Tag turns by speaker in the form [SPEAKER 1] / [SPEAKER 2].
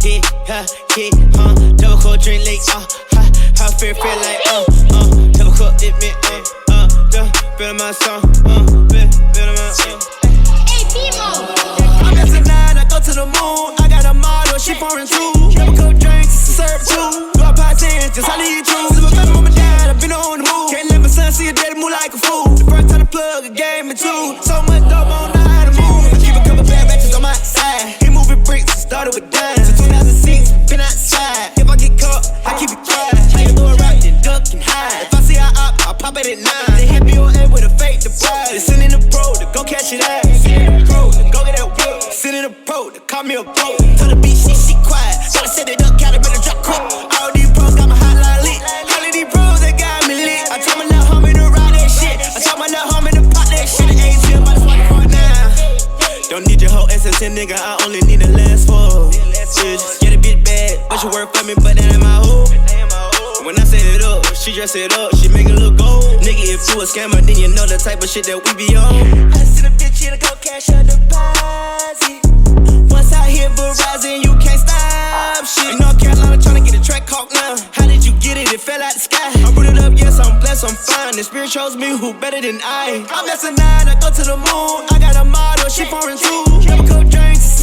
[SPEAKER 1] Double cup drink late, how feel like, double cup it me, better my song, better my song.
[SPEAKER 2] Hey, Timo.
[SPEAKER 1] I'm at tonight, I go to the moon. I got a model, she foreign too. Double cup drinks, serve too. Go up high 10, just how do you choose? If I got mama died, I've been on the move. Can't let my son see a daddy move like a fool. The first time to plug a game in two. So much dope, I don't know how to move. I keep a couple bad matches on my side. He moving bricks, started with dimes. Since 2006, been outside. If I get caught, I keep it quiet. I can throw a rock, then duck and hide. If I see I op, I'll pop it at 9. They hit me on A with a fake deposit. They send in the pro to go catch it ass. Send in the pro to go get that whip. Send in the pro to call me a pro. Tell the bitch she quiet. Gotta set it up, gotta better drop quick. All these pros got my hotline lit. All of these pros, they got me lit. I told my little homie to ride that shit. I told my little homie to pop that shit. The ATM by the spot for it now. Don't need your whole SSN, nigga. I only need a last four. Bitch, get a bit bad, but you work for me, but that ain't my hoe. When I set it up, she dress it up, she make it look gold. Nigga, if you a scammer, then you know the type of shit that we be on. I send a bitch here to go cash her deposit. Once I hit Verizon, you can't stop shit. In North Carolina, tryna get a track caught now. How did you get it? It fell out the sky. I rooted up, yes, I'm blessed, I'm fine. The spirit shows me who better than I. I'm at tonight, I go to the moon. I got a model, she foreign too. Double cup drinks,